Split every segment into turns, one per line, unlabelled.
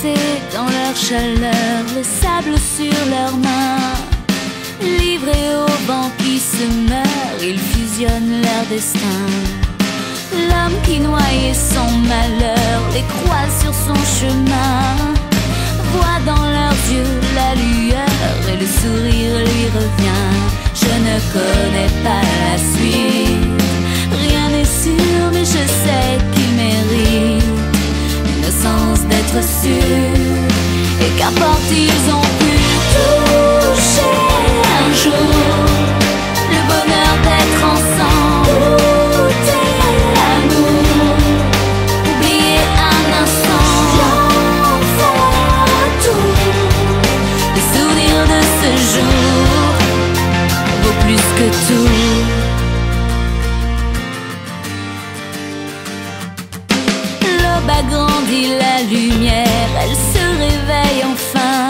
glacés dans leur chaleur, le sable sur leurs mains. Livrés au vent qui se meurt, ils fusionnent leur destin. L'homme qui noyait son malheur les croise sur son chemin. Voit dans leurs yeux la lueur et le sourire lui revient. Je ne connais pas la suite, rien n'est sûr mais je sais qu'il mérite l'innocence d'être sûr. Et qu'importe ils ont pu toucher un jour le bonheur d'être ensemble, goûter l'amour, oublier un instant l'enfer tout. Le souvenir de ce jour vaut plus que tout. L'aube agrandit la lumière, elle se réveille enfin.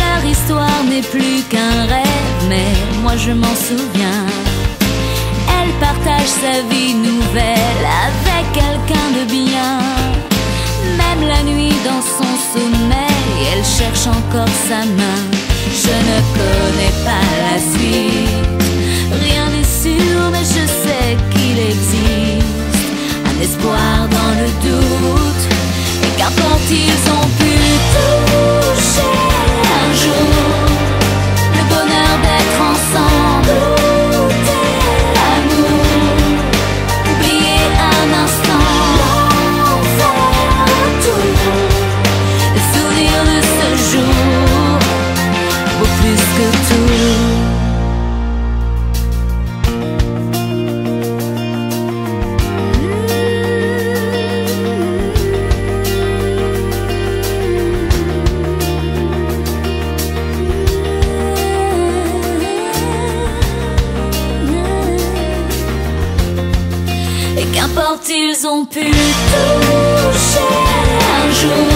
Leur histoire n'est plus qu'un rêve, mais moi je m'en souviens. Elle partage sa vie nouvelle avec quelqu'un de bien. Même la nuit dans son sommeil, elle cherche encore sa main. Je ne connais pas la suite, rien n'est sûr mais je sais qu'il existe un espoir dans le doute. Et qu'importe ils ont pu toucher un jour le bonheur d'être ensemble, goûter l'amour, oublier un instant l'enfer tout. Le souvenir de ce jour vaut plus que tout. Et qu'importe ils ont pu toucher un jour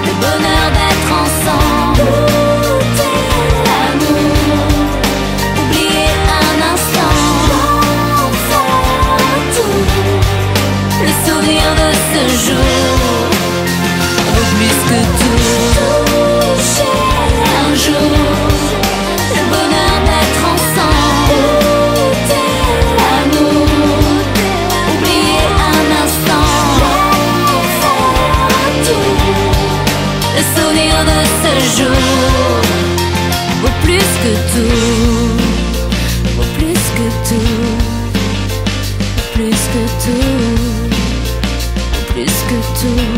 le bonheur d'être ensemble, goûter l'amour, oublier un instant l'enfer tout. Le souvenir de ce jour vaut plus que tout. Toucher un jour le bonheur d'être ensemble, goûter l'amour, oublier un instant l'enfer tout. Le souvenir de ce jour vaut plus que tout, vaut plus que tout, plus que tout, plus que tout.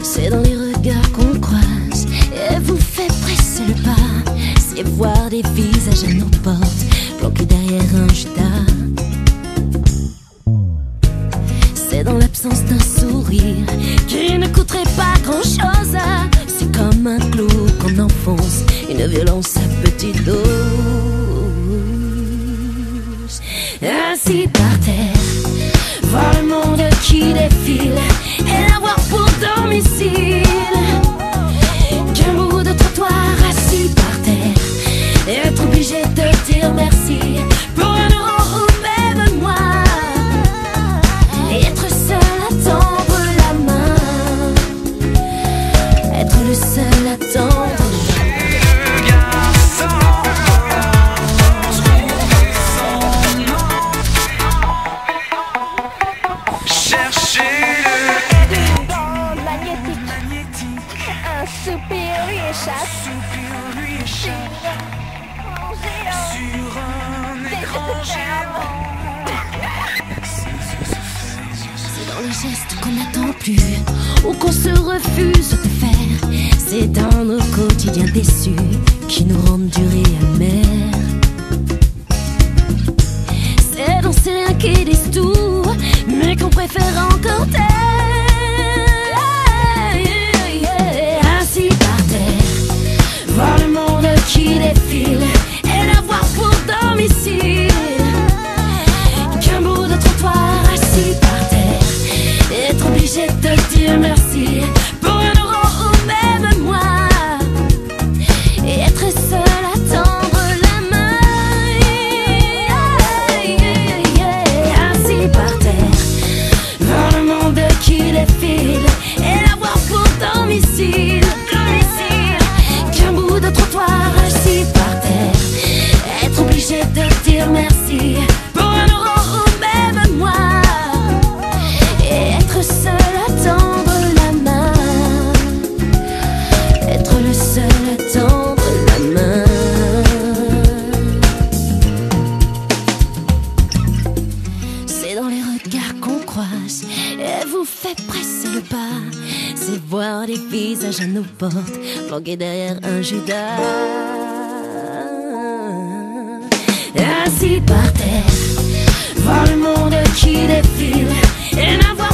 C'est dans les regards qu'on croise et vous fait presser le pas. C'est voir des visages à nos portes, planqués derrière un judas. C'est dans l'absence d'un sourire qui ne coûterait pas grand-chose. C'est comme un clou qu'on enfonce, une violence à petite dose. Ainsi par terre, voir le monde qui défile et l'avoir pour domicile. Qu'un bout de trottoir assis par terre et être obligé de dire merci pour un euro ou même moi. Et être seul à tendre la main, être le seul à tendre. C'est dans les gestes qu'on n'attend plus ou qu'on se refuse de faire. C'est dans nos quotidiens déçus qui nous rendent durs et amers. C'est dans ces liens qui disent tout mais qu'on préfère encore taire. Ainsi par terre, voir le monde qui défile et l'avoir pour domicile. Qu'un bout de trottoir assis par terre visage à nos portes, planqués derrière un Judas. Assis par terre, voir le monde qui défile et n'avoir